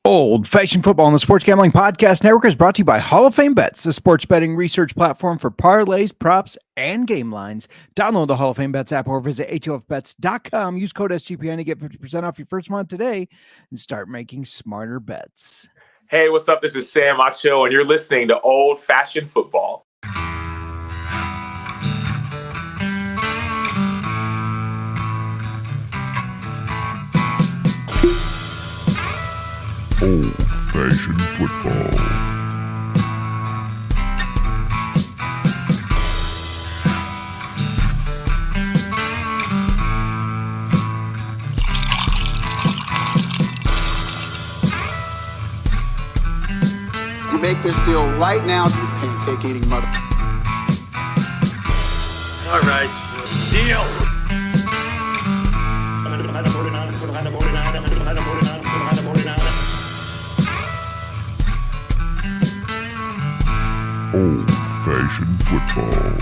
Old Fashioned Football on the Sports Gambling Podcast Network is brought to you by Hall of Fame Bets, the sports betting research platform for parlays, props, and game lines. Download the Hall of Fame Bets app or visit hofbets.com. Use code SGPN to get 50% off your first month today and start making smarter bets. Hey, what's up? This is Sam Acho, and you're listening to Old Fashioned Football. Old-fashioned football. You make this deal right now, you pancake-eating mother. All right, deal. Old-fashioned football.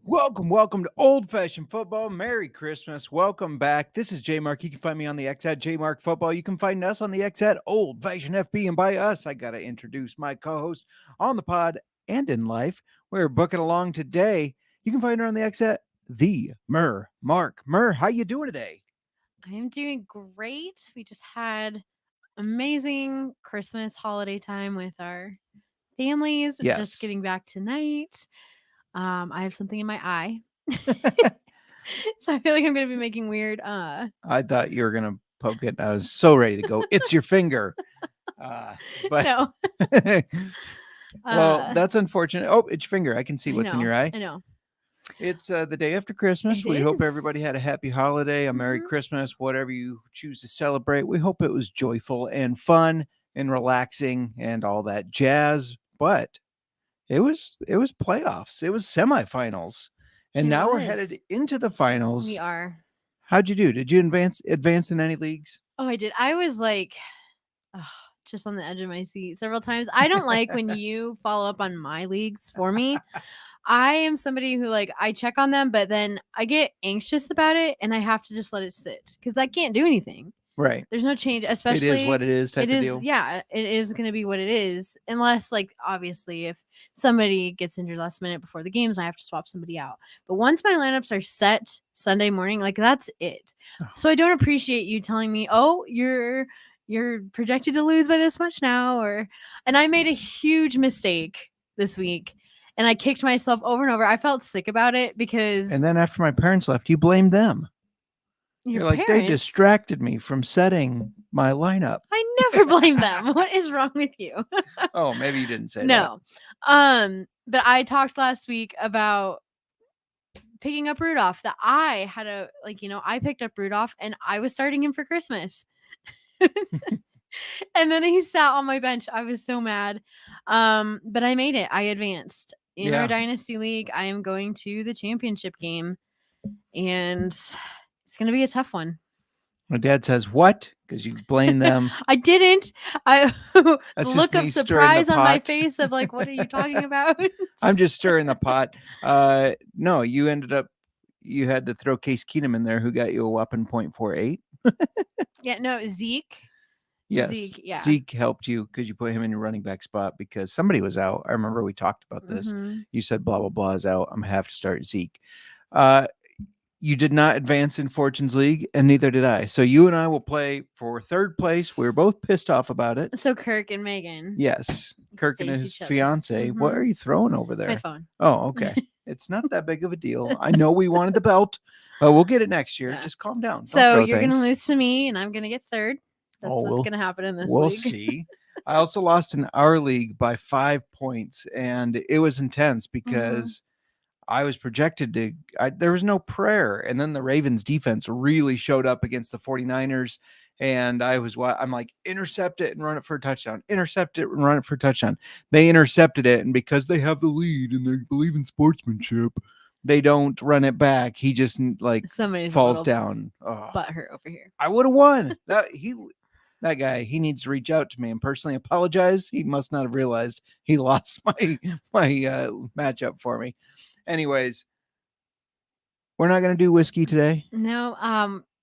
Welcome to Old Fashioned Football. Merry Christmas. Welcome back. This is J Mark. You can find me on the X at J Mark Football. You can find us on the X at Old Fashioned FB. And by us, I got to introduce my co-host on the pod and in life. We're booking along today. You can find her on the X at the Mark. How you doing today? I am doing great. We just had amazing Christmas holiday time with our families. Yes. Just getting back tonight. I have something in my eye. So I feel like I'm going to be making weird. I thought you were going to poke it. I was so ready to go. It's your finger. But No. Well, that's unfortunate. Oh, it's your finger. I can see what's in your eye. I know. It's the day after Christmas. We hope everybody had a happy holiday, a Merry Mhm. Christmas, whatever you choose to celebrate. We hope it was joyful and fun and relaxing and all that jazz. But it was playoffs. It was semifinals. And It now we're was. headed into the finals. We are. How'd you do? Did you advance in any leagues? Oh, I did. I was like, just on the edge of my seat several times. I don't like when you follow up on my leagues for me. I am somebody who I check on them, but then I get anxious about it and I have to just let it sit because I can't do anything. Right. There's no change, especially It is what it is type of deal. Yeah, it is going to be what it is. Unless obviously if somebody gets injured last minute before the games, I have to swap somebody out. But once my lineups are set Sunday morning, that's it. So I don't appreciate you telling me, oh, you're projected to lose by this much now, and I made a huge mistake this week. And I kicked myself over and over. I felt sick about it because... And then after my parents left, you blamed them. You're like, they distracted me from setting my lineup. I never blame them. What is wrong with you? Oh, maybe you didn't say that. No. But I talked last week about picking up Rudolph. That I had I picked up Rudolph and I was starting him for Christmas. And then he sat on my bench. I was so mad. But I made it. I advanced. In our Dynasty League, I am going to the championship game. And it's going to be a tough one. My dad says, what? Because you blame them. I didn't. The look of surprise on my pot. face of what are you talking about? I'm just stirring the pot. No, you had to throw Case Keenum in there, who got you a whopping .48. Yeah, no, Zeke. Yes, Zeke, yeah. Zeke helped you because you put him in your running back spot because somebody was out. I remember we talked about this. Mhm. You said blah, blah, blah is out. I'm going to have to start Zeke. You did not advance in Fortune's League, and neither did I. So you and I will play for third place. We were both pissed off about it. So Kirk and Megan. Yes. Kirk and Face his each other. fiance. What Mhm. are you throwing over there? My phone. Oh, okay. It's not that big of a deal. I know we wanted the belt. We'll get it next year. Yeah. Just calm down. Don't So throw you're going to things. lose to me, and I'm going to get third. That's what's going to happen in this We'll league. see. I also lost in our league by 5 points, and it was intense because I was projected to there was no prayer. And then the Ravens defense really showed up against the 49ers. And I'm like, intercept it and run it for a touchdown. Intercept it and run it for a touchdown. They intercepted it. And because they have the lead and they believe in sportsmanship, they don't run it back. He just Somebody's falls down. Oh, butthurt over here. I would have won. That guy, he needs to reach out to me and personally apologize. He must not have realized he lost my matchup for me. Anyways, we're not going to do whiskey today. No,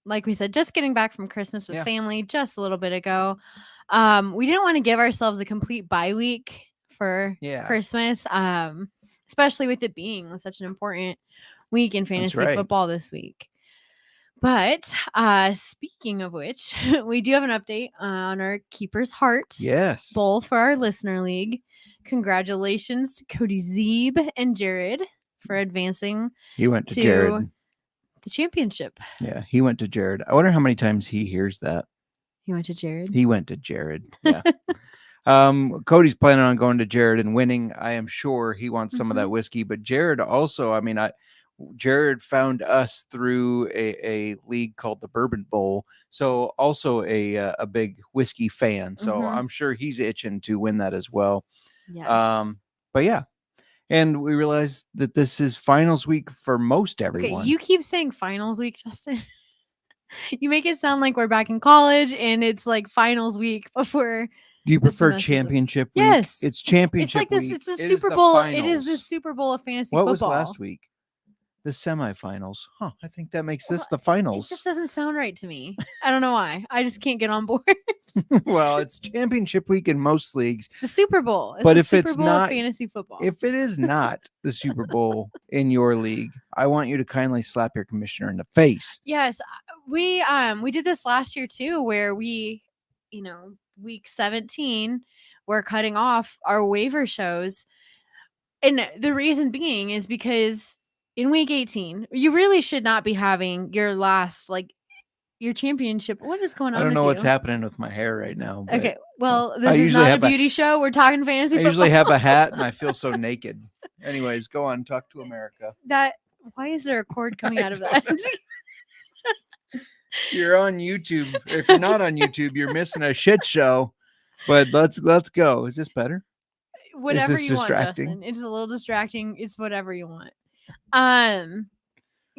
like we said, just getting back from Christmas with Yeah. family just a little bit ago. We didn't want to give ourselves a complete bye week for Christmas, especially with it being such an important week in fantasy football this week. But speaking of which, we do have an update on our Keeper's Heart Bowl for our listener league. Congratulations to Cody Zeeb and Jared for advancing. He went to Jared. The championship. Yeah, he went to Jared. I wonder how many times he hears that. He went to Jared. He went to Jared. Yeah. Cody's planning on going to Jared and winning. I am sure he wants some of that whiskey, but Jared also, I mean, Jared found us through a league called the Bourbon Bowl. So also a big whiskey fan. So I'm sure he's itching to win that as well. Yes. But yeah. And we realized that this is finals week for most everyone. Okay, you keep saying finals week, Justin. You make it sound like we're back in college and it's like finals week before. Do you prefer championship week? Yes. It's championship It's like this. week. It's a Super Bowl. It is the Super Bowl of fantasy football. What was last week? The semifinals. Huh. I think that makes this the finals. It just doesn't sound right to me. I don't know why. I just can't get on board. Well, it's championship week in most leagues. The Super Bowl. It's but the if Super it's Bowl not of fantasy football. If it is not the Super Bowl in your league, I want you to kindly slap your commissioner in the face. Yes, we did this last year too, where we, week 17, we're cutting off our waiver shows, and the reason being is because in week 18, you really should not be having your last your championship. What is going on? I don't know with what's happening with my hair right now. Okay, well, this is not a beauty show. We're talking fantasy football. I usually have a hat and I feel so naked. Anyways, go on, talk to America. Why is there a cord coming out of that? You're on YouTube. If you're not on YouTube, you're missing a shit show. But let's go. Is this better? Whatever you want, Justin. It's a little distracting. It's whatever you want.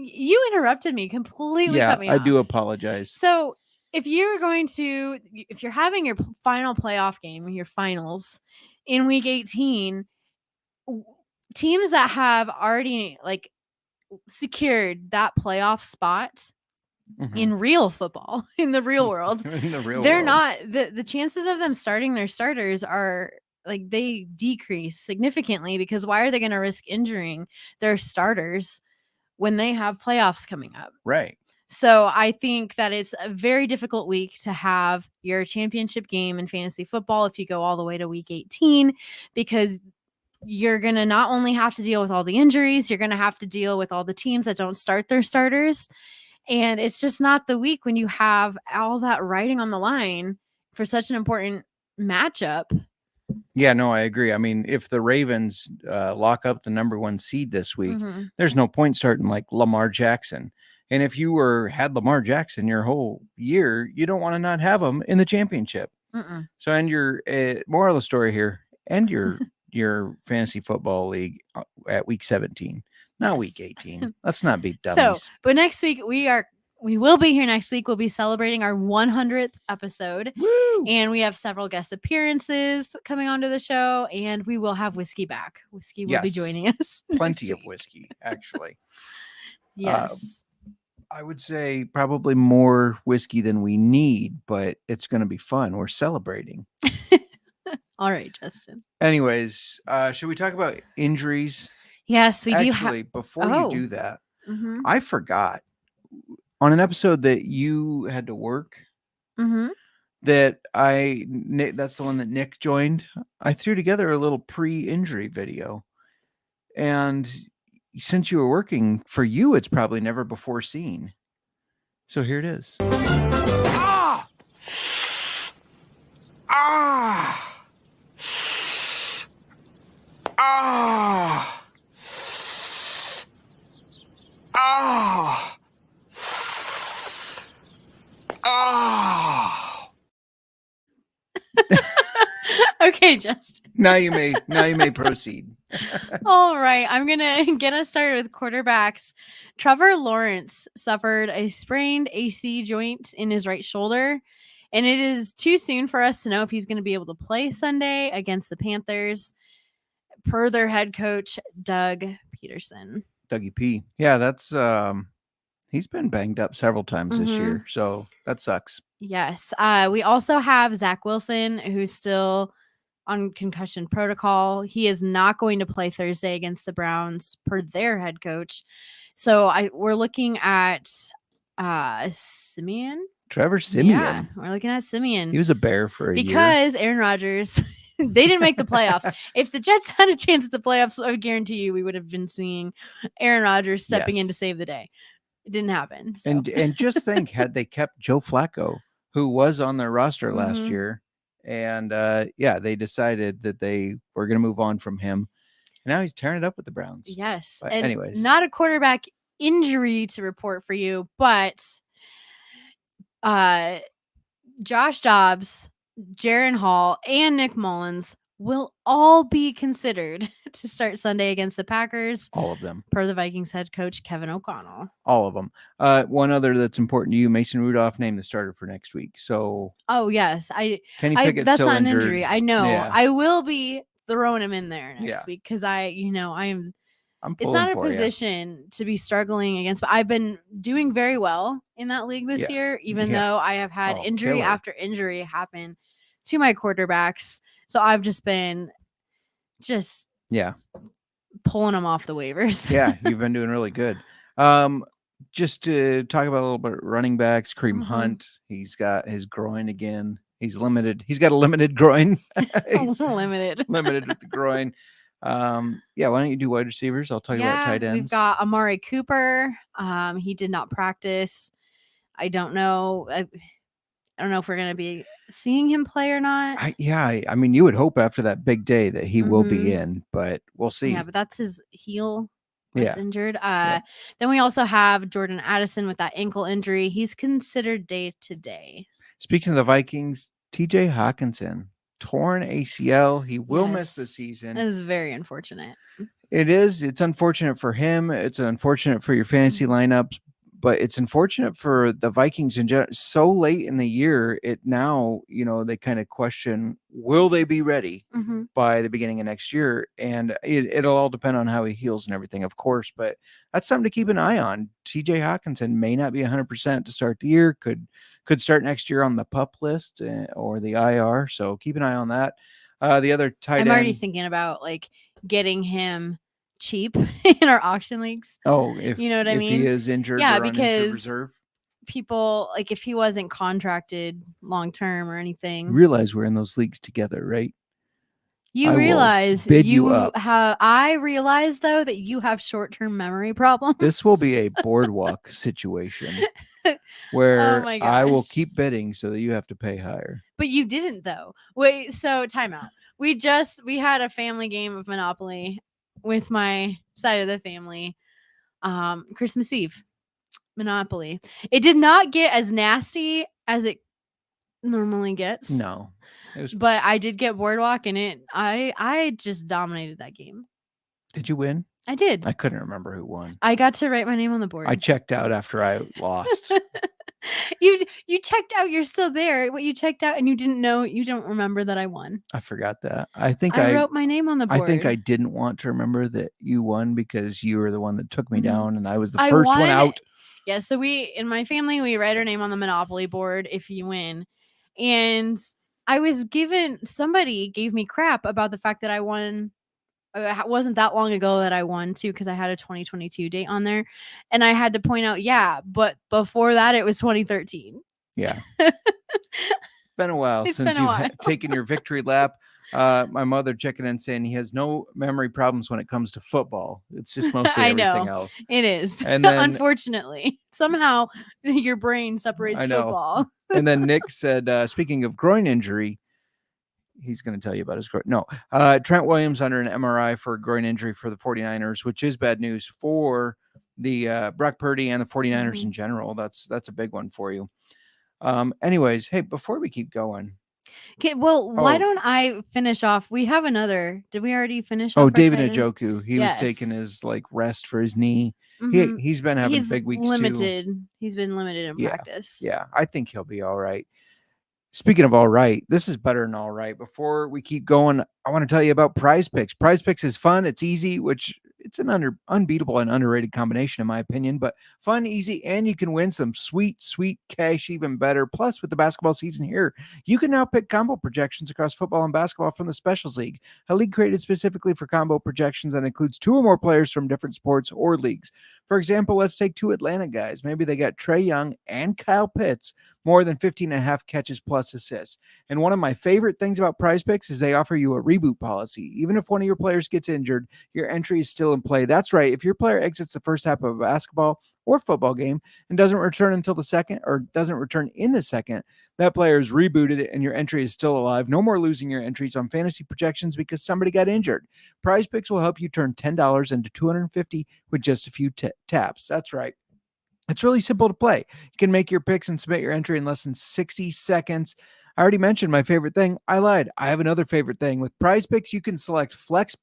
You interrupted me completely. Yeah, cut me I off. do apologize. So if you're having your final playoff game, your finals in week 18, teams that have already secured that playoff spot in real football, in the real world, they're not the chances of them starting their starters are they decrease significantly, because why are they going to risk injuring their starters when they have playoffs coming up? Right. So I think that it's a very difficult week to have your championship game in fantasy football if you go all the way to week 18, because you're going to not only have to deal with all the injuries, you're going to have to deal with all the teams that don't start their starters. And it's just not the week when you have all that riding on the line for such an important matchup. Yeah, no, I agree. I mean, if the Ravens lock up the number 1 seed this week, there's no point starting Lamar Jackson. And if you had Lamar Jackson your whole year, you don't want to not have him in the championship. So, and your moral of the story here, and your fantasy football league at week 17, not week 18. Let's not be dummies. So, but next week we will be here next week. We'll be celebrating our 100th episode. Woo! And we have several guest appearances coming onto the show, and we will have whiskey back. Whiskey will be joining us. Plenty of whiskey, actually. Yes. I would say probably more whiskey than we need, but it's going to be fun. We're celebrating. All right, Justin. Anyways, should we talk about injuries? Yes, we do. Actually, before you do that, I forgot on an episode that you had to work that that's the one that Nick joined. I threw together a little pre-injury video, and since you were working, for you, it's probably never before seen. So here it is. Ah! Ah! Ah! Ah! Ah! Okay, Justin. Now you may proceed. All right, I'm gonna get us started with quarterbacks. Trevor Lawrence suffered a sprained AC joint in his right shoulder, and it is too soon for us to know if he's going to be able to play Sunday against the Panthers, per their head coach Doug Peterson. Dougie P. Yeah, that's He's been banged up several times this year, so that sucks. Yes. We also have Zach Wilson, who's still on concussion protocol. He is not going to play Thursday against the Browns per their head coach. So we're looking at Simeon. Trevor Simeon. Yeah, we're looking at Simeon. He was a Bear for a year. Because Aaron Rodgers, they didn't make the playoffs. If the Jets had a chance at the playoffs, I guarantee you we would have been seeing Aaron Rodgers stepping in to save the day. It didn't happen. So. And just think, had they kept Joe Flacco, who was on their roster last year, and they decided that they were going to move on from him. And now he's tearing it up with the Browns. Yes. But and anyways, not a quarterback injury to report for you, but Josh Dobbs, Jaron Hall, and Nick Mullins will all be considered to start Sunday against the Packers. All of them. Per the Vikings head coach, Kevin O'Connell. All of them. One other that's important to you, Mason Rudolph named the starter for next week. So. Oh, yes. Kenny Pickett's that's still not injured. An injury. I know. Yeah. I will be throwing him in there next week because I'm it's not a position to be struggling against, but I've been doing very well in that league this year, even though I have had injury after injury happen to my quarterbacks. So I've just been pulling them off the waivers. Yeah, you've been doing really good. Just to talk about a little bit running backs, Kareem Hunt, he's got his groin again. He's limited. He's got a limited groin. limited with the groin. Why don't you do wide receivers? I'll talk about tight ends. We've got Amari Cooper. He did not practice. I don't know. I don't know if we're going to be seeing him play or not. I mean, you would hope after that big day that he will be in, but we'll see. Yeah, but that's his heel that's injured. Then we also have Jordan Addison with that ankle injury. He's considered day to day. Speaking of the Vikings, TJ Hawkinson, torn ACL. He will miss the season. That is very unfortunate. It is. It's unfortunate for him. It's unfortunate for your fantasy lineups, but it's unfortunate for the Vikings in general. So late in the year, it now, they kind of question, will they be ready by the beginning of next year? And it'll all depend on how he heals and everything, of course, but that's something to keep an eye on. TJ Hawkinson may not be 100% to start the year, could start next year on the PUP list or the IR. So keep an eye on that. The other tight end. I'm already thinking about getting him cheap in our auction leagues. Oh, if you know what I mean? If he is injured, yeah, or because reserve. People if he wasn't contracted long term or anything. Realize we're in those leagues together, right? You realize I realize though that you have short-term memory problems. This will be a boardwalk situation where I will keep bidding so that you have to pay higher. But you didn't though. Wait, so time out. We had a family game of Monopoly with my side of the family. Christmas Eve Monopoly. It did not get as nasty as it normally gets. No. But I did get Boardwalk and I just dominated that game. Did you win? I did. I couldn't remember who won. I got to write my name on the board. I checked out after I lost. You checked out. You're still there. What you checked out and you don't remember that I won. I forgot that. I think I wrote my name on the board. I think I didn't want to remember that you won because you were the one that took me down and I was the first one out. Yeah. So in my family, we write our name on the Monopoly board if you win. And somebody gave me crap about the fact that I won. It wasn't that long ago that I won too, because I had a 2022 date on there. And I had to point out, but before that it was 2013. Yeah. It's been a while since you've taken your victory lap. My mother checking in saying he has no memory problems when it comes to football. It's just mostly everything else. It is. And then, unfortunately, somehow your brain separates football. And then Nick said, speaking of groin injury, he's going to tell you about his groin. No, Trent Williams under an MRI for a groin injury for the 49ers, which is bad news for the Brock Purdy and the 49ers in general. That's a big one for you. Anyways, hey, before we keep going. Okay, well, why don't I finish off? We have another. Did we already finish off? Oh, David Njoku. He was taking his rest for his knee. He's been having big weeks too. He's been limited in practice. Yeah, I think he'll be all right. Speaking of all right, this is better than all right. Before we keep going, I want to tell you about Prize Picks. Prize Picks is fun. It's easy, which It's an unbeatable and underrated combination, in my opinion, but fun, easy, and you can win some sweet, sweet cash even better. Plus, with the basketball season here, you can now pick combo projections across football and basketball from the Specials League, a league created specifically for combo projections that includes 2 or more players from different sports or leagues. For example, let's take 2 Atlanta guys. Maybe they got Trae Young and Kyle Pitts, more than 15.5 catches plus assists. And one of my favorite things about PrizePicks is they offer you a reboot policy. Even if one of your players gets injured, your entry is still in play. That's right. If your player exits the first half of a basketball or football game and doesn't return until the second, or doesn't return in the second, that player is rebooted and your entry is still alive. No more losing your entries on fantasy projections because somebody got injured. PrizePicks will help you turn $10 into $250 with just a few taps. That's right. It's really simple to play. You can make your picks and submit your entry in less than 60 seconds. I already mentioned my favorite thing. I lied. I have another favorite thing. With PrizePicks, you can select flex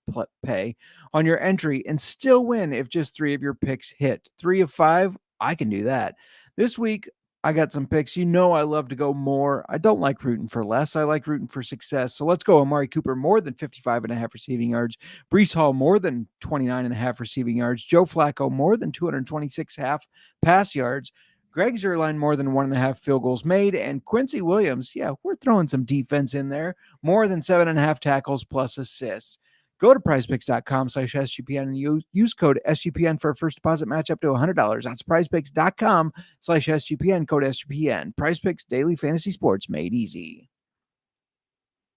pay on your entry and still win if just 3 of your picks hit. 3 of 5, I can do that. This week, I got some picks. You know I love to go more. I don't like rooting for less. I like rooting for success. So let's go. Amari Cooper, more than 55.5 receiving yards. Breece Hall, more than 29.5 receiving yards. Joe Flacco, more than 226.5 pass yards. Greg Zuerlein, more than 1.5 field goals made. And Quincy Williams, yeah, we're throwing some defense in there. More than 7.5 tackles plus assists. Go to prizepicks.com/SGPN and use code SGPN for a first deposit match up to $100. That's prizepicks.com/SGPN, code SGPN. PrizePicks, daily fantasy sports made easy.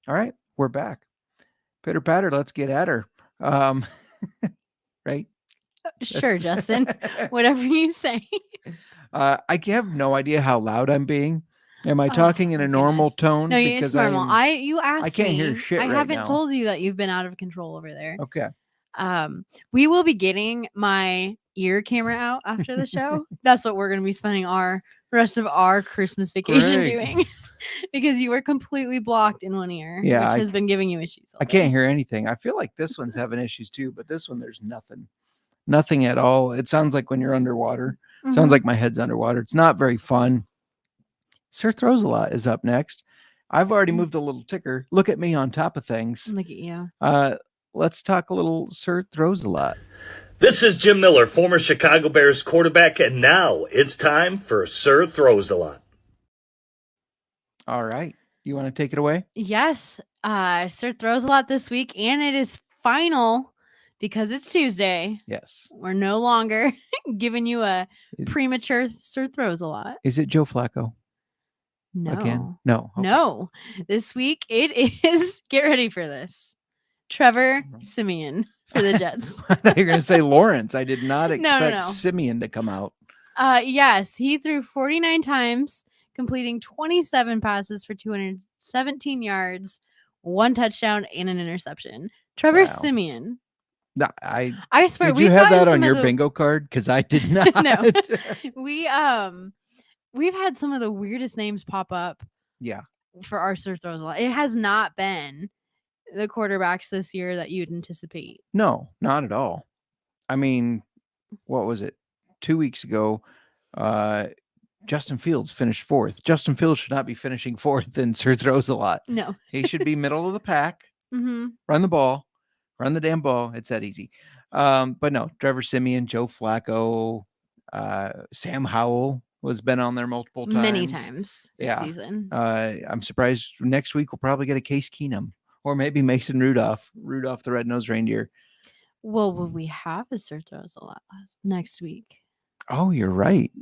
All right, we're back. Pitter patter, let's get at her. Right? Sure, Justin. Whatever you say. I have no idea how loud I'm being. Am I talking in my a normal goodness. tone? No, Because it's normal. You asked I can't me. hear shit I right haven't now. told you that you've been out of control over there. Okay. We will be getting my ear camera out after the show. That's what we're going to be spending our rest of our Christmas vacation Great. doing, because you were completely blocked in one ear, Yeah, which has been giving you issues. I can't hear anything. I feel like this one's having issues too, but this one, there's nothing at all. It sounds like when you're underwater. Sounds like my head's underwater. It's not very fun. Sir Throws a Lot is up next. I've already moved a little ticker. Look at me on top of things. Look at you. Let's talk a little Sir Throws a Lot. This is Jim Miller, former Chicago Bears quarterback, and now it's time for Sir Throws a Lot. All right. You want to take it away? Yes. Sir Throws a Lot this week, and it is final because it's Tuesday. Yes. We're no longer giving you a premature Sir Throws a Lot. Is it Joe Flacco? No. Again? No. Okay. No. This week it is, get ready for this, Trevor Siemian for the Jets. I thought you were going to say Lawrence. I did not expect No. Simeon to come out. Yes, he threw 49 times, completing 27 passes for 217 yards, 1 touchdown, and an interception. Trevor Siemian. No, I swear. Did you have that on your bingo card? Because I did not. No. We've had some of the weirdest names pop up. Yeah. For our Sir Throws a Lot. It has not been the quarterbacks this year that you'd anticipate. No, not at all. I mean, what was it? 2 weeks ago, Justin Fields finished 4th. Justin Fields should not be finishing 4th in Sir Throws a Lot. No. He should be middle of the pack. Mm-hmm. Run the ball. Run the damn ball. It's that easy. But no, Trevor Siemian, Joe Flacco, Sam Howell has been on there multiple times. Many times this season. I'm surprised next week we'll probably get a Case Keenum or maybe Mason Rudolph the red-nosed reindeer. Well, will we have a Sir Throws a Lot next week? Oh, you're right.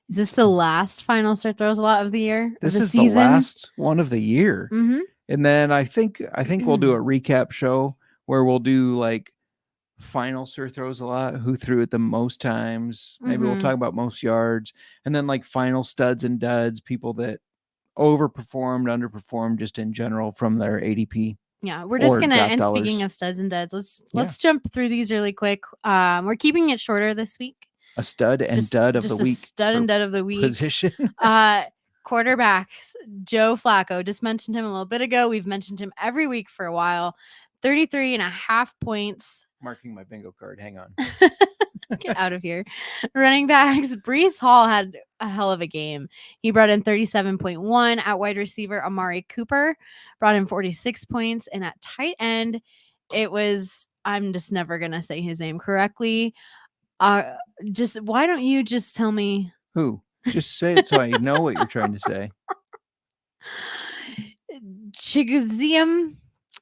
Is this the last final Sir Throws a Lot of the year? This is season? the last one of the year. Mm-hmm. And then I think we'll do a recap show where we'll do like final Sir Throws a Lot, who threw it the most times. Maybe we'll talk about most yards, and then like final studs and duds, people that overperformed, underperformed just in general from their ADP. Yeah, we're just gonna, and dollars. Speaking of studs and duds, let's jump through these really quick. We're keeping it shorter this week. A stud and dud of the week. Stud and dud of the week position. Quarterbacks, Joe Flacco. Just mentioned him a little bit ago. We've mentioned him every week for a while. 33.5 points. Marking my bingo card. Hang on. Get out of here. Running backs, Breece Hall had a hell of a game. He brought in 37.1. At wide receiver, Amari Cooper brought in 46 points. And at tight end, it was I'm just never gonna say his name correctly. Just why don't you just tell me Who? Just say it so I know what you're trying to say. Chigazium?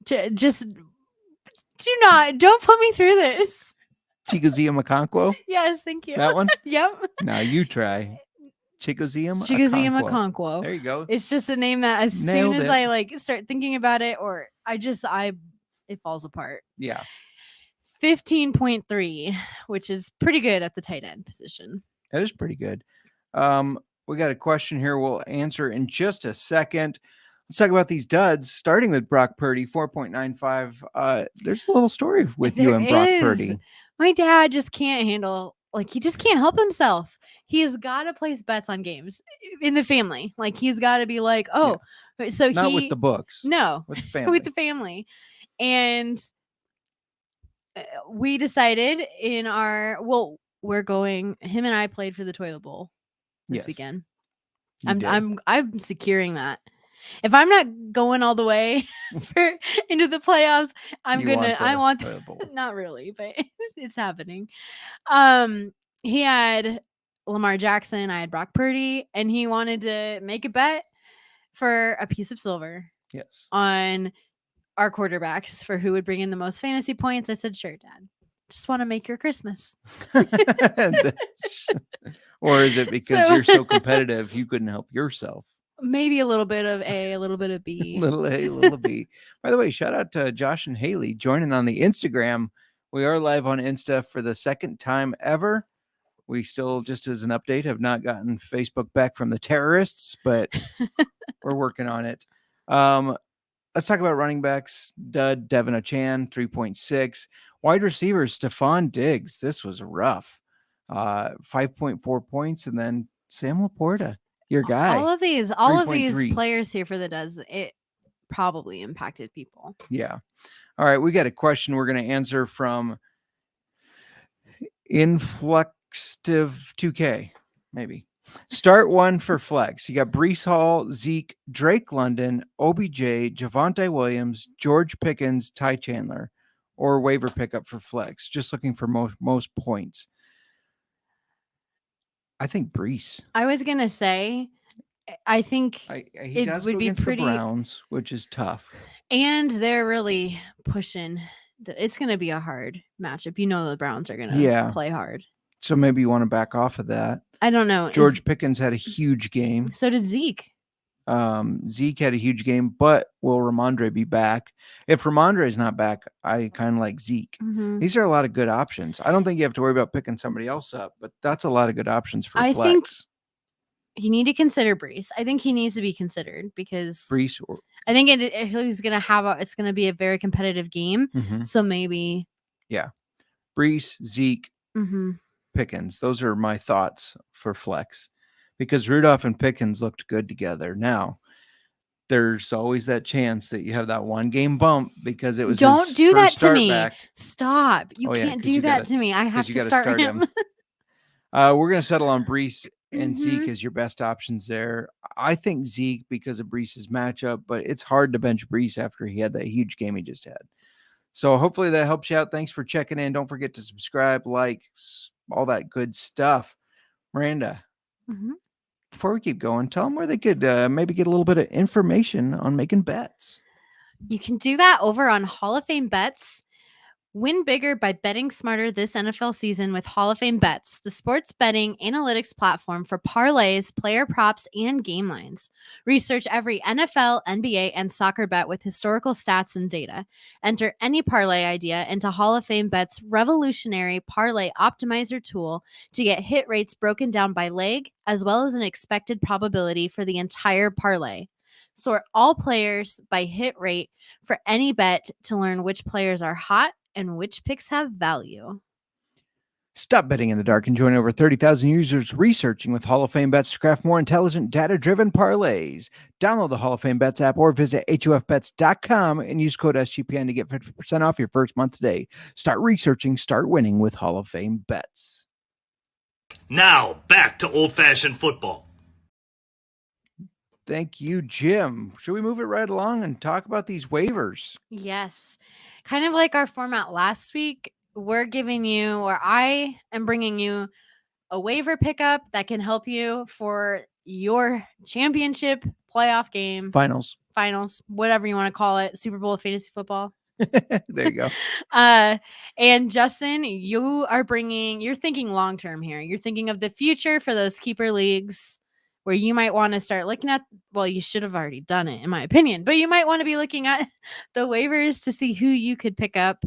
Just don't put me through this. Chigoziem Okonkwo? Yes, thank you. That one? Yep. Now you try. Chigoziem Chigazium Okonkwo. Okonkwo. There you go. It's just a name that as Nailed soon as it. I like start thinking about it, or it falls apart. Yeah. 15.3, which is pretty good at the tight end position. That is pretty good. We got a question here we'll answer in just a second. Let's talk about these duds, starting with Brock Purdy, 4.95. There's a little story with you There and Brock is. Purdy. My dad just can't handle, like, he just can't help himself. He's got to place bets on games in the family. Like, he's got to be like, oh, so Not with the books. No, with the family. with the family. And we decided him and I played for the toilet bowl this weekend. You did. I'm securing that. If I'm not going all the way into the playoffs, I want toilet bowl. not really, but it's happening. He had Lamar Jackson, I had Brock Purdy, and he wanted to make a bet for a piece of silver. Yes. On our quarterbacks for who would bring in the most fantasy points. I said, sure, Dad. Just want to make your Christmas. Or is it because you're so competitive you couldn't help yourself? Maybe a little bit of A, a little bit of B. Little A, little B. By the way, shout out to Josh and Haley joining on the Instagram. We are live on Insta for the second time ever. We still, just as an update, have not gotten Facebook back from the terrorists, but we're working on it. Let's talk about running backs. Dud, Devin Achan, 3.6. Wide receivers, Stephon Diggs. This was rough. 5.4 points. And then Sam Laporta, your guy. All of these 3.3. players here for the Duds, it probably impacted people. Yeah. All right. We got a question we're going to answer from Influxtive 2K, maybe. Start one for flex. You got Breece Hall, Zeke, Drake London, OBJ, Javonte Williams, George Pickens, Ty Chandler, or waiver pickup for flex. Just looking for most points. I think Breece. I was gonna say, I think he does would be pretty the Browns, which is tough. And they're really pushing. It's gonna be a hard matchup. You know the Browns are gonna play hard. So maybe you want to back off of that. I don't know. George Pickens had a huge game. So did Zeke. Zeke had a huge game, but will Ramondre be back? If Ramondre is not back, I kind of like Zeke. Mm-hmm. These are a lot of good options. I don't think you have to worry about picking somebody else up, but that's a lot of good options for flex. Think you need to consider Breece. I think he needs to be considered because Breece. I think he's going to it's going to be a very competitive game. Mm-hmm. So maybe. Yeah. Breece, Zeke, Pickens. Those are my thoughts for flex because Rudolph and Pickens looked good together. Now, there's always that chance that you have that one game bump because it was Don't do that to me. Back. Stop. You can't do that to me. I have to start him. We're going to settle on Breece and Zeke as your best options there. I think Zeke because of Breece's matchup, but it's hard to bench Breece after he had that huge game he just had. So hopefully that helps you out. Thanks for checking in. Don't forget to subscribe, like, all that good stuff. Miranda, before we keep going, tell them where they could maybe get a little bit of information on making bets. You can do that over on Hall of Fame Bets. Win bigger by betting smarter this NFL season with Hall of Fame Bets, the sports betting analytics platform for parlays, player props, and game lines. Research every NFL, NBA, and soccer bet with historical stats and data. Enter any parlay idea into Hall of Fame Bets' revolutionary parlay optimizer tool to get hit rates broken down by leg, as well as an expected probability for the entire parlay. Sort all players by hit rate for any bet to learn which players are hot and which picks have value. Stop betting in the dark and join over 30,000 users researching with Hall of Fame Bets to craft more intelligent, data-driven parlays. Download the Hall of Fame Bets app or visit hofbets.com and use code SGPN to get 50% off your first month today. Start researching, start winning with Hall of Fame Bets. Now, back to old-fashioned football. Thank you, Jim. Should we move it right along and talk about these waivers? Yes. kind of like our format last week, I am bringing you a waiver pickup that can help you for your championship playoff game, Finals. whatever you want to call it, Super Bowl of fantasy football. There you go. And Justin, you're thinking long term here. You're thinking of the future for those keeper leagues where you might want to start looking at, well, you should have already done it in my opinion, but you might want to be looking at the waivers to see who you could pick up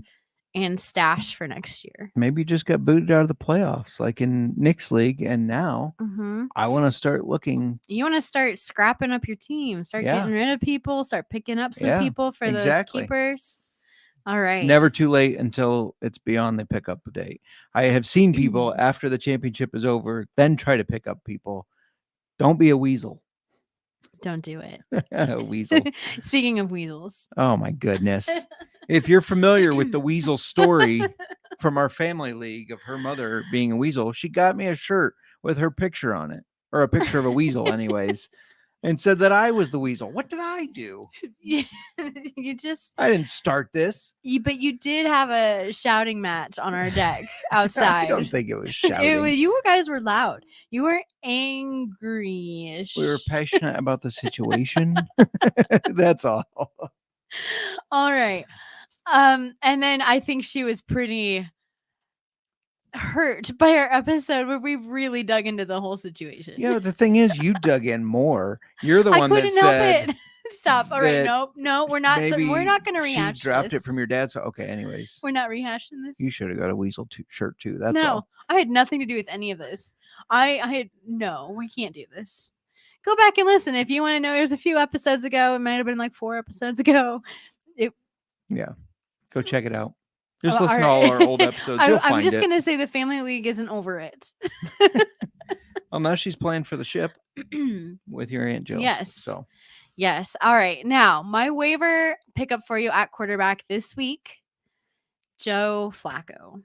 and stash for next year. Maybe you just got booted out of the playoffs, like in Nick's league, and now I want to start looking. You want to start scrapping up your team, start getting rid of people, start picking up some people for those keepers. All right. It's never too late until it's beyond the pickup date. I have seen people after the championship is over, then try to pick up people. Don't be a weasel. Don't do it. A weasel. Speaking of weasels. Oh my goodness. If you're familiar with the weasel story from our family league of her mother being a weasel, she got me a shirt with her picture on it, or a picture of a weasel anyways, and said that I was the weasel. What did I do? I didn't start this. But you did have a shouting match on our deck outside. I don't think it was shouting. You guys were loud. You were angry-ish. We were passionate about the situation. That's all. All right. And then I think she was pretty hurt by our episode where we really dug into the whole situation. Yeah, but the thing is, you dug in more. You're the one that said, help it. Stop. All right. No, we're not. We're not going to rehash. She dropped it from your dad. So okay. Anyways, we're not rehashing this. You should have got a weasel shirt too. That's all. I had nothing to do with any of this. We can't do this. Go back and listen if you want to know. There's a few episodes ago. It might have been like 4 episodes ago. Yeah. Go check it out. Just listen to all our old episodes. I'm just going to say the family league isn't over it. Well, now she's playing for the ship with your Aunt Jill. Yes. Yes. All right. Now, my waiver pickup for you at quarterback this week, Joe Flacco.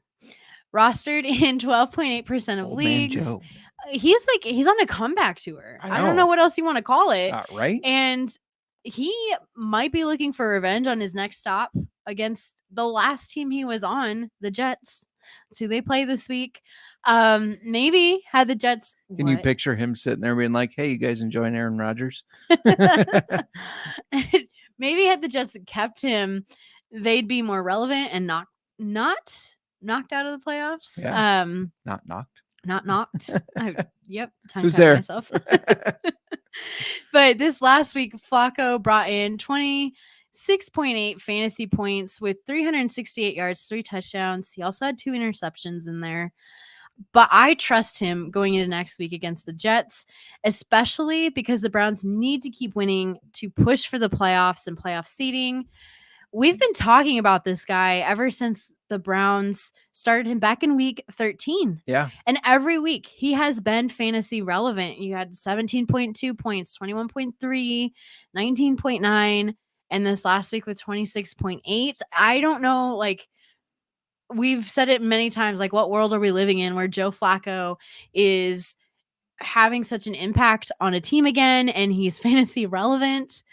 Rostered in 12.8% of leagues. Man, Joe. He's on a comeback tour. I don't know what else you want to call it. Right. And he might be looking for revenge on his next stop against the last team he was on, the Jets. That's who they play this week. Maybe had the Jets. Can you picture him sitting there being like, "Hey, you guys enjoying Aaron Rodgers?" Maybe had the Jets kept him, they'd be more relevant and not knocked out of the playoffs. Yeah. Not knocked. Yep. Who's there? Myself. But this last week, Flacco brought in 26.8 fantasy points with 368 yards, 3 touchdowns. He also had 2 interceptions in there. But I trust him going into next week against the Jets, especially because the Browns need to keep winning to push for the playoffs and playoff seeding. We've been talking about this guy ever since the Browns started him back in week 13. Yeah. And every week he has been fantasy relevant. You had 17.2 points, 21.3, 19.9, and this last week with 26.8. I don't know, we've said it many times, what world are we living in where Joe Flacco is having such an impact on a team again and he's fantasy relevant?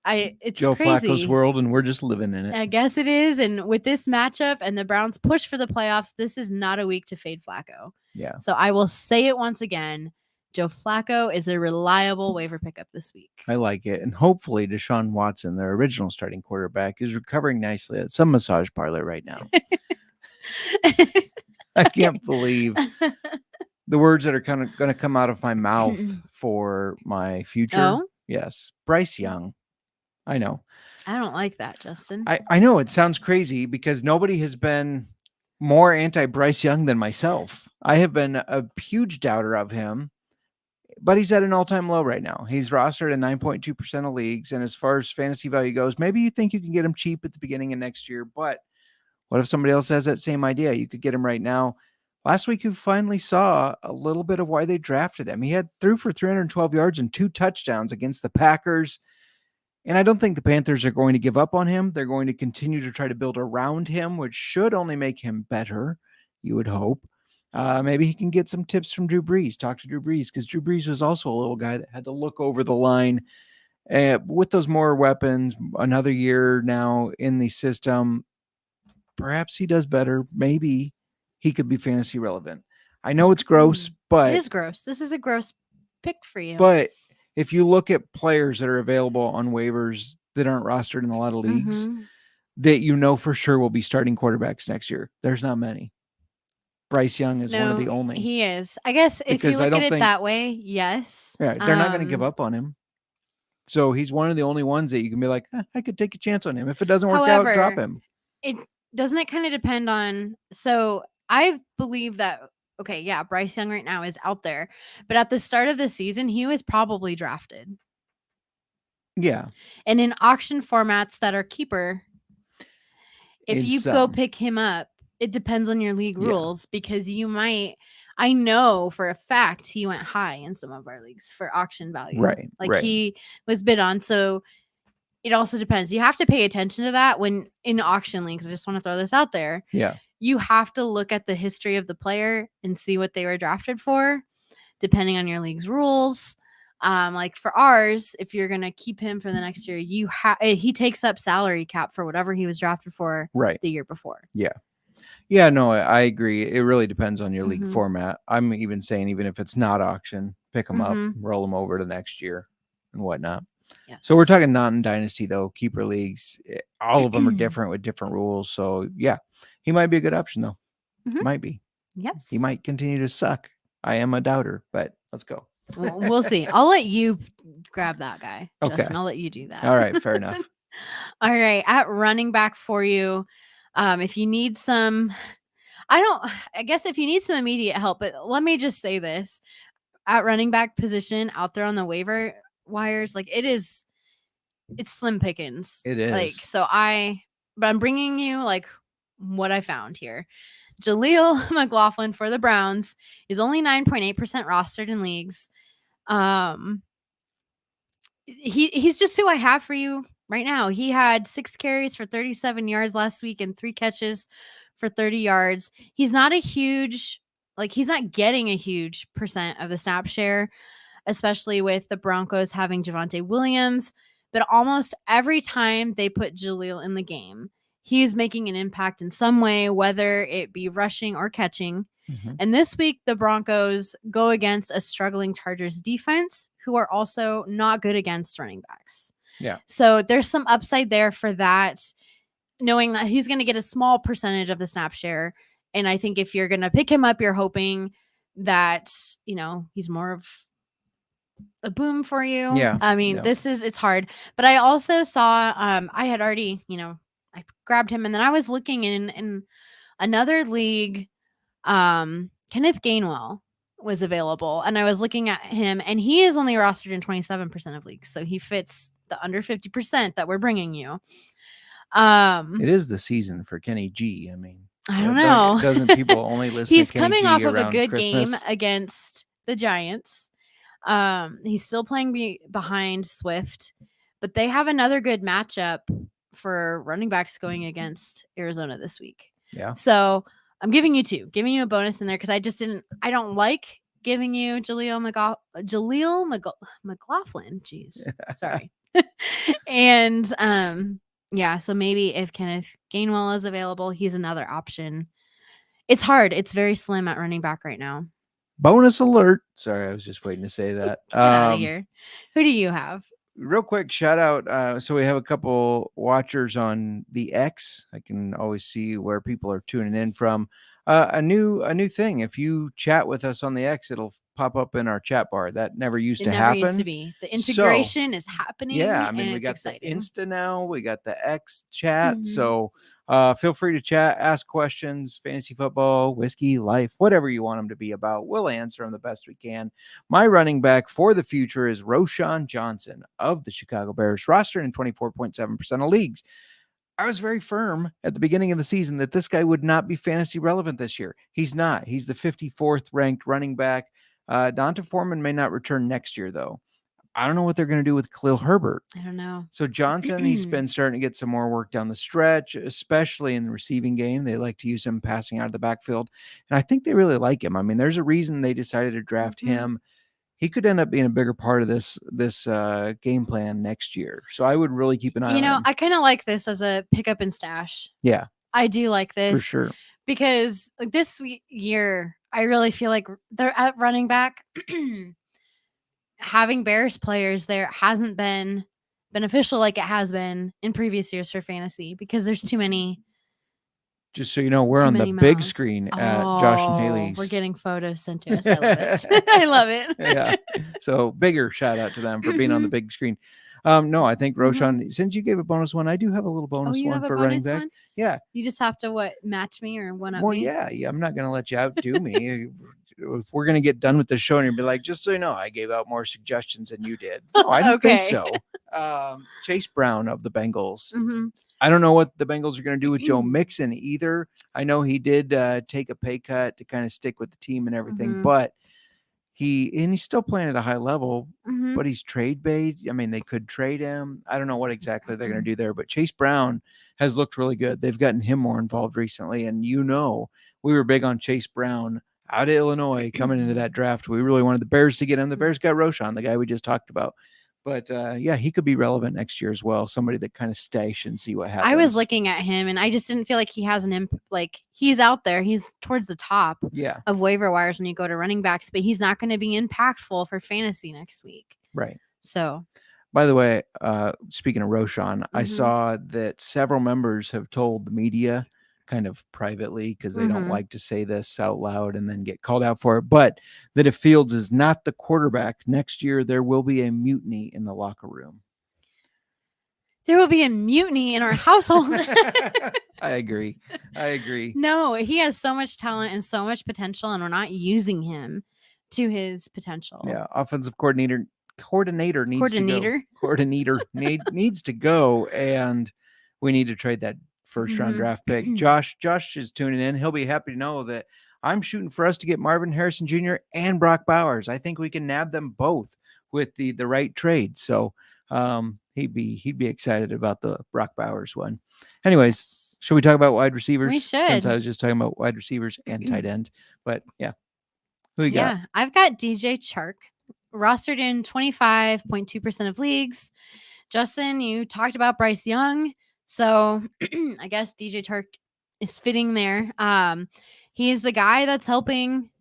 It's Joe crazy. Flacco's world, and we're just living in it. I guess it is. And with this matchup and the Browns push for the playoffs, this is not a week to fade Flacco. Yeah. So I will say it once again. Joe Flacco is a reliable waiver pickup this week. I like it. And hopefully Deshaun Watson, their original starting quarterback, is recovering nicely at some massage parlor right now. I can't believe the words that are kind of going to come out of my mouth for my future. Oh? Yes. Bryce Young. I know. I don't like that, Justin. I know it sounds crazy because nobody has been more anti-Bryce Young than myself. I have been a huge doubter of him, but he's at an all-time low right now. He's rostered in 9.2% of leagues, and as far as fantasy value goes, maybe you think you can get him cheap at the beginning of next year, but what if somebody else has that same idea? You could get him right now. Last week, you finally saw a little bit of why they drafted him. He threw for 312 yards and 2 touchdowns against the Packers. And I don't think the Panthers are going to give up on him. They're going to continue to try to build around him, which should only make him better, you would hope. Maybe he can get some tips from Drew Brees. Talk to Drew Brees, because Drew Brees was also a little guy that had to look over the line. With those more weapons, another year now in the system, perhaps he does better. Maybe he could be fantasy relevant. I know it's gross, but it is gross. This is a gross pick for you. But if you look at players that are available on waivers that aren't rostered in a lot of leagues, that you know for sure will be starting quarterbacks next year, there's not many. Bryce Young is one of the only. He is. I guess if you look at it that way, yes. Yeah, they're not going to give up on him. So he's one of the only ones that you can be like, I could take a chance on him. If it doesn't work out, drop him. It kind of depend on. So I believe that. Okay, yeah, Bryce Young right now is out there, but at the start of the season, he was probably drafted. Yeah. And in auction formats that are keeper, if you go pick him up, it depends on your league rules because you might. I know for a fact he went high in some of our leagues for auction value. Right. Like he was bid on. So it also depends. You have to pay attention to that when in auction leagues. I just want to throw this out there. Yeah. You have to look at the history of the player and see what they were drafted for, depending on your league's rules. Like for ours, if you're going to keep him for the next year, he takes up salary cap for whatever he was drafted for the year before. Yeah. Yeah, no, I agree. It really depends on your league format. I'm even saying, even if it's not auction, pick them up, roll them over to next year and whatnot. Yes. So we're talking not in Dynasty, though. Keeper leagues, all of them are different with different rules. So, yeah, he might be a good option, though. Might be. Yes. He might continue to suck. I am a doubter, but let's go. We'll see. I'll let you grab that guy. Okay. Justin, I'll let you do that. All right. Fair enough. All right. At running back for you, if you need some, I guess if you need some immediate help, but let me just say this. At running back position out there on the waiver wires, like it's slim pickings. It is. Like, but I'm bringing you like what I found here. Jaleel McLaughlin for the Browns is only 9.8% rostered in leagues. He's just who I have for you right now. He had 6 carries for 37 yards last week and 3 catches for 30 yards. He's not he's not getting a huge percent of the snap share, especially with the Broncos having Javonte Williams. But almost every time they put Jaleel in the game, he's making an impact in some way, whether it be rushing or catching. And this week, the Broncos go against a struggling Chargers defense, who are also not good against running backs. Yeah. So there's some upside there for that, knowing that he's going to get a small percentage of the snap share. And I think if you're going to pick him up, you're hoping that, he's more of a boom for you. Yeah. I mean, it's hard. But I also saw, I had already, I grabbed him and then I was looking in another league. Kenneth Gainwell was available and I was looking at him and he is only rostered in 27% of leagues. So he fits the under 50% that we're bringing you. It is the season for Kenny G. I mean, I don't know. Doesn't people only listen He's to Kenny coming G off of a around good Christmas? game against the Giants. He's still playing behind Swift, but they have another good matchup for running backs going against Arizona this week. Yeah. So I'm giving you a bonus in there because I don't like giving you Jaleel McLaughlin. Jeez. Sorry. And so maybe if Kenneth Gainwell is available, he's another option. It's hard. It's very slim at running back right now. Bonus alert. Sorry, I was just waiting to say that. Get out of here. Who do you have? Real quick shout out. So we have a couple watchers on the X. I can always see where people are tuning in from. A new thing. If you chat with us on the X, it'll pop up in our chat bar. That never used to happen. Used to be. The integration is happening. Yeah, I mean, we got exciting. The Insta now. We got the X chat. So feel free to chat, ask questions, fantasy football, whiskey, life, whatever you want them to be about. We'll answer them the best we can. My running back for the future is Roschon Johnson of the Chicago Bears, rostered in 24.7% of leagues. I was very firm at the beginning of the season that this guy would not be fantasy relevant this year. He's not. He's the 54th ranked running back. Donta Foreman may not return next year, though. I don't know what they're going to do with Khalil Herbert. I don't know. So Johnson, he's been starting to get some more work down the stretch, especially in the receiving game. They like to use him passing out of the backfield. And I think they really like him. I mean, there's a reason they decided to draft him. He could end up being a bigger part of this game plan next year. So I would really keep an eye on him. I kind of like this as a pickup and stash. Yeah. I do like this for sure. because like this year, I really feel like they're at running back. Having Bears players there hasn't been beneficial like it has been in previous years for fantasy because there's too many. Just so you know, we're Too on the many big mouths. screen at Josh and Oh, Haley's. we're getting photos sent to us. I love it. I love it. Yeah. So bigger shout out to them for being on the big screen. No, I think Roshan, since you gave a bonus one, I do have a little Oh, bonus you one have a for running bonus back. one? Yeah. You just have to match me or one up Well, me? yeah, I'm not going to let you outdo me. If we're going to get done with the show and you'll be like, just so you know, I gave out more suggestions than you did. No, I don't think so. Chase Brown of the Bengals. Mm-hmm. I don't know what the Bengals are going to do with Joe Mixon either. I know he did take a pay cut to kind of stick with the team and everything, but he's still playing at a high level, but he's trade bait. I mean, they could trade him. I don't know what exactly they're going to do there, but Chase Brown has looked really good. They've gotten him more involved recently. And we were big on Chase Brown out of Illinois coming into that draft. We really wanted the Bears to get him. The Bears got Roshan, the guy we just talked about. But yeah, he could be relevant next year as well. Somebody that kind of stash and see what happens. I was looking at him and I just didn't feel like he has he's out there. He's towards the top of waiver wires when you go to running backs, but he's not going to be impactful for fantasy next week. Right. So, by the way, speaking of Roshan, I saw that several members have told the media kind of privately because they don't like to say this out loud and then get called out for it, but that if Fields is not the quarterback next year, there will be a mutiny in the locker room. There will be a mutiny in our household. I agree. No, he has so much talent and so much potential, and we're not using him to his potential. Yeah, offensive coordinator needs to go, and we need to trade that first round draft pick. Josh is tuning in. He'll be happy to know that I'm shooting for us to get Marvin Harrison Jr. and Brock Bowers. I think we can nab them both with the right trade. So he'd be excited about the Brock Bowers one. Anyways, should we talk about wide receivers? We should. Since I was just talking about wide receivers and tight end. But yeah. Who you got? Yeah, I've got DJ Chark rostered in 25.2% of leagues. Justin, you talked about Bryce Young. So I guess DJ Chark is fitting there. He is the guy that's helping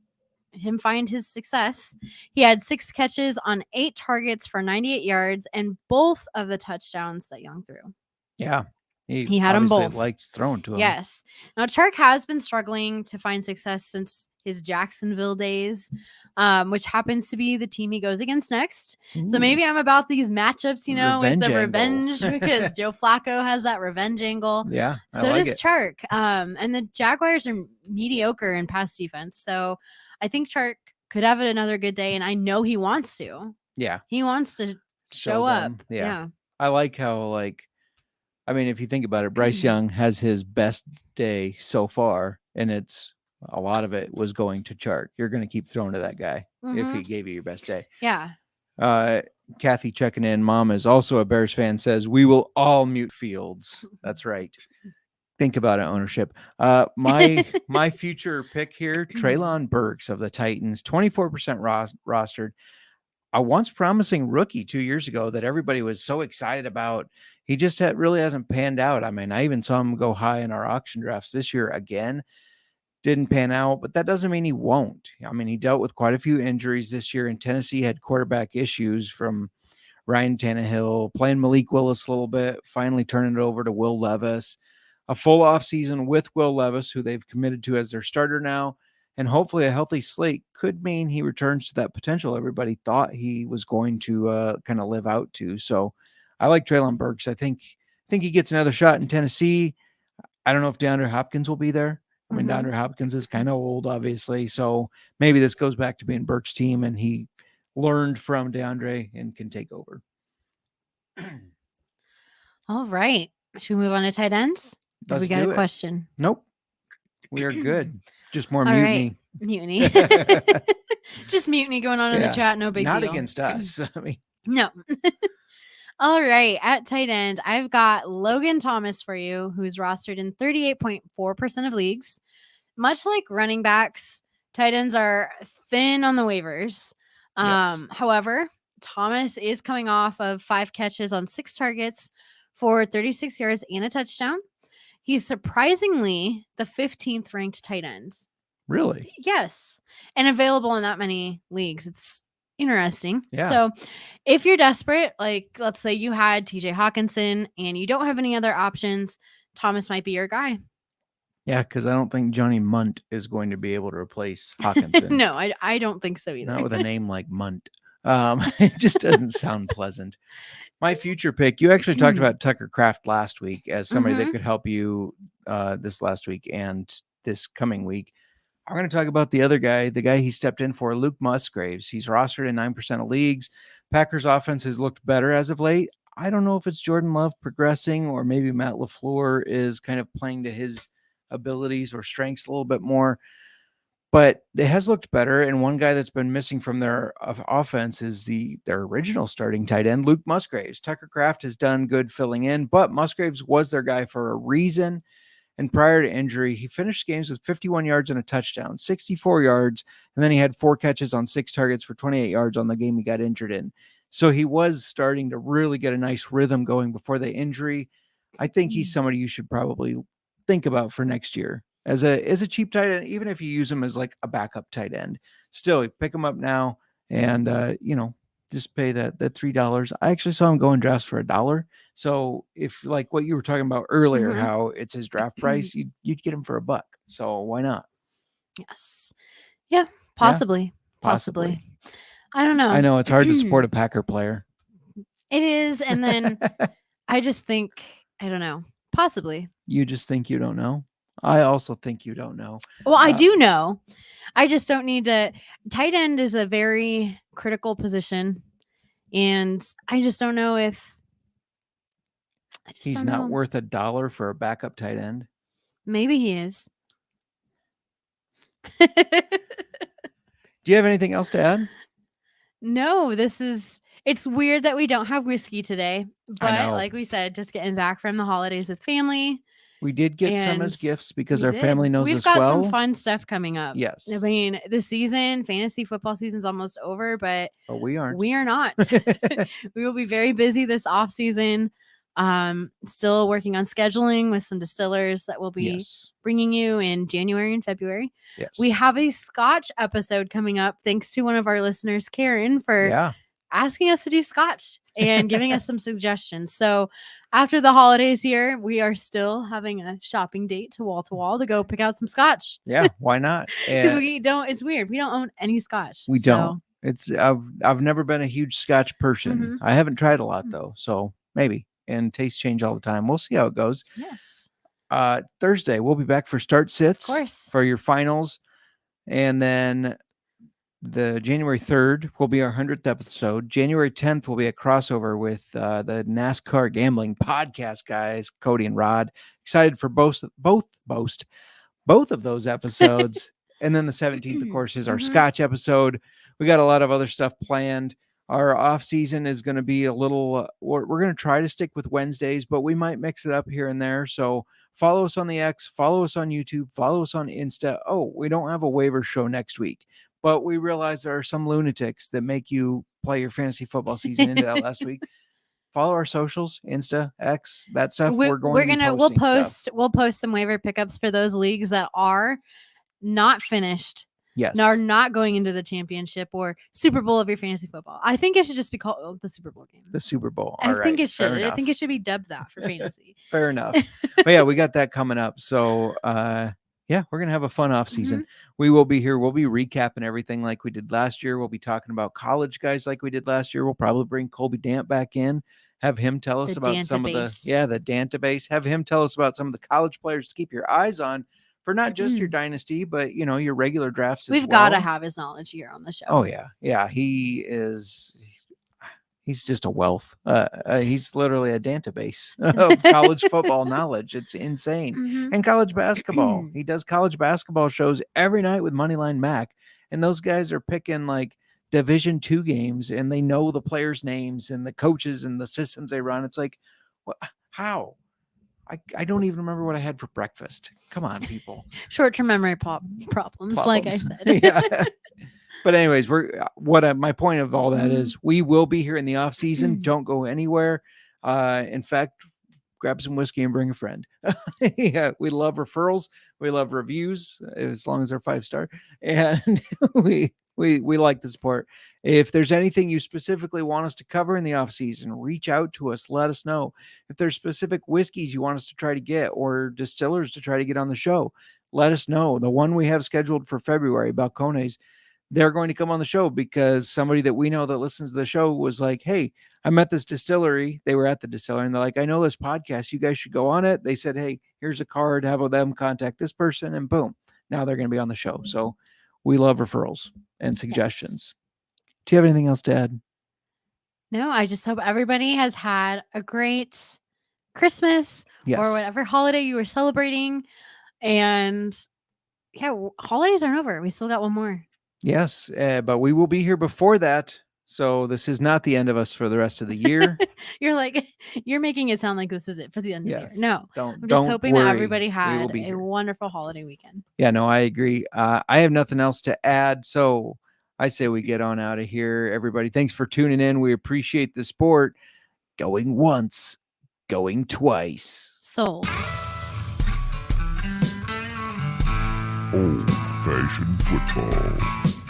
him find his success. He had 6 catches on 8 targets for 98 yards and both of the touchdowns that Young threw. Yeah. He had them both. Likes throwing to him. Yes. Now Chark has been struggling to find success since his Jacksonville days, which happens to be the team he goes against next. Ooh. So maybe I'm about these matchups, with the revenge because Joe Flacco has that revenge angle. Yeah. So does Chark. And the Jaguars are mediocre in pass defense. So I think Chark could have another good day, and I know he wants to. Yeah. He wants to show up. Yeah. I like how, if you think about it, Bryce Young has his best day so far, and a lot of it was going to Chark. You're going to keep throwing to that guy if he gave you your best day. Yeah. Kathy checking in. Mom is also a Bears fan, says, we will all mute Fields. That's right. Think about it, ownership. My future pick here, Treylon Burks of the Titans, 24% rostered. A once promising rookie 2 years ago that everybody was so excited about. He just really hasn't panned out. I mean, I even saw him go high in our auction drafts this year again. Didn't pan out, but that doesn't mean he won't. I mean, he dealt with quite a few injuries this year, and Tennessee had quarterback issues from Ryan Tannehill, playing Malik Willis a little bit, finally turning it over to Will Levis. A full offseason with Will Levis, who they've committed to as their starter now, and hopefully a healthy slate could mean he returns to that potential everybody thought he was going to kind of live out to. So I like Treylon Burks. I think he gets another shot in Tennessee. I don't know if DeAndre Hopkins will be there. I mean, DeAndre Hopkins is kind of old, obviously. So maybe this goes back to being Burks' team and he learned from DeAndre and can take over. All right. Should we move on to tight ends? We got a question. Nope. We are good. Just more mutiny. Right. Mutiny. Just mutiny going on in the chat. No big deal. Not against us. I mean, no. All right. At tight end, I've got Logan Thomas for you, who's rostered in 38.4% of leagues. Much like running backs, tight ends are thin on the waivers. However, Thomas is coming off of 5 catches on 6 targets for 36 yards and a touchdown. He's surprisingly the 15th ranked tight end. Really? Yes. And available in that many leagues. It's interesting. Yeah. So if you're desperate, like let's say you had TJ Hawkinson and you don't have any other options, Thomas might be your guy. Yeah, because I don't think Johnny Munt is going to be able to replace Hawkinson. No, I don't think so either. Not with a name like Munt. It just doesn't sound pleasant. My future pick, you actually talked about Tucker Kraft last week as somebody that could help you this last week and this coming week. I'm going to talk about the other guy, the guy he stepped in for, Luke Musgraves. He's rostered in 9% of leagues. Packers offense has looked better as of late. I don't know if it's Jordan Love progressing or maybe Matt LaFleur is kind of playing to his abilities or strengths a little bit more, but it has looked better. And one guy that's been missing from their offense is their original starting tight end, Luke Musgraves. Tucker Kraft has done good filling in, but Musgraves was their guy for a reason. And prior to injury, he finished games with 51 yards and a touchdown, 64 yards, and then he had 4 catches on 6 targets for 28 yards on the game he got injured in. So he was starting to really get a nice rhythm going before the injury. I think he's somebody you should probably think about for next year as a cheap tight end, even if you use him as like a backup tight end. Still, pick him up now and just pay that $3. I actually saw him go in drafts for $1. So if like what you were talking about earlier, how it's his draft price, you'd get him for $1. So why not? Yes. Yeah, possibly. Possibly. I don't know. I know it's hard to support a Packer player. It is. And then I just think, I don't know, possibly. You just think you don't know? I also think you don't know. Well, I do know. I just don't need to. Tight end is a very critical position. And I just don't know if. He's not worth $1 for a backup tight end. Maybe he is. Do you have anything else to add? No, it's weird that we don't have whiskey today. But like we said, just getting back from the holidays with family. We did get some as gifts because our did. family knows We've as got well. some fun stuff coming up. Yes. I mean, the season, fantasy football season's almost over, but we aren't. We are not. We will be very busy this off season. Still working on scheduling with some distillers that will be bringing you in January and February. Yes. We have a Scotch episode coming up. Thanks to one of our listeners, Karen, for asking us to do Scotch and giving us some suggestions. So after the holidays here, we are still having a shopping date to wall to go pick out some Scotch. Yeah, why not? Because it's weird. We don't own any Scotch. We don't. I've never been a huge Scotch person. I haven't tried a lot though. So maybe. And tastes change all the time. We'll see how it goes. Yes. Thursday, we'll be back for start sits. Of course. For your finals. And then the January 3rd will be our 100th episode. January 10th will be a crossover with the NASCAR gambling podcast guys, Cody and Rod. Excited for both of those episodes. And then the 17th, of course, is our Scotch episode. We got a lot of other stuff planned. Our off season is going to be a little, we're going to try to stick with Wednesdays, but we might mix it up here and there. So follow us on the X, follow us on YouTube, follow us on Insta. Oh, we don't have a waiver show next week, but we realize there are some lunatics that make you play your fantasy football season into that last week. Follow our socials, Insta, X, that stuff. We'll post some waiver pickups for those leagues that are not finished. Yes. Are not going into the championship or Super Bowl of your fantasy football. I think it should just be called the Super Bowl game. The Super Bowl. I think it should. I think it should be dubbed that for fantasy. Fair enough. But yeah, we got that coming up. So we're going to have a fun off season. We will be here. We'll be recapping everything like we did last year. We'll be talking about college guys like we did last year. We'll probably bring Colby Dant back in, have him tell us about some of the Dantabase, have him tell us about some of the college players to keep your eyes on. For not just your dynasty, but, your regular drafts as well. We've got to have his knowledge here on the show. Oh, yeah. Yeah, he's just a wealth. He's literally a database of college football knowledge. It's insane. And college basketball. He does college basketball shows every night with Moneyline Mac. And those guys are picking, like, Division II games, and they know the players' names and the coaches and the systems they run. It's like, how? I don't even remember what I had for breakfast. Come on, people. Short-term memory problems, like I said. Yeah. But anyways, my point of all that is we will be here in the off season. Don't go anywhere. In fact, grab some whiskey and bring a friend. Yeah, we love referrals. We love reviews, as long as they're 5-star. And we like the support. If there's anything you specifically want us to cover in the off season, reach out to us. Let us know. If there's specific whiskeys you want us to try to get or distillers to try to get on the show, let us know. The one we have scheduled for February, Balcones, they're going to come on the show because somebody that we know that listens to the show was like, hey, I met this distillery. They were at the distillery and they're like, I know this podcast. You guys should go on it. They said, hey, here's a card. Have them contact this person, and boom, now they're going to be on the show. So we love referrals and suggestions. Yes. Do you have anything else to add? No, I just hope everybody has had a great Christmas or whatever holiday you were celebrating. And yeah, holidays aren't over. We still got one more. Yes, but we will be here before that. So this is not the end of us for the rest of the year. You're making it sound like this is it for the end of the year. No, I'm just don't hoping worry. that everybody had a wonderful holiday weekend. Yeah, no, I agree. I have nothing else to add. So I say we get on out of here. Everybody, thanks for tuning in. We appreciate the sport. Going once, going twice. Sold. Old-fashioned football.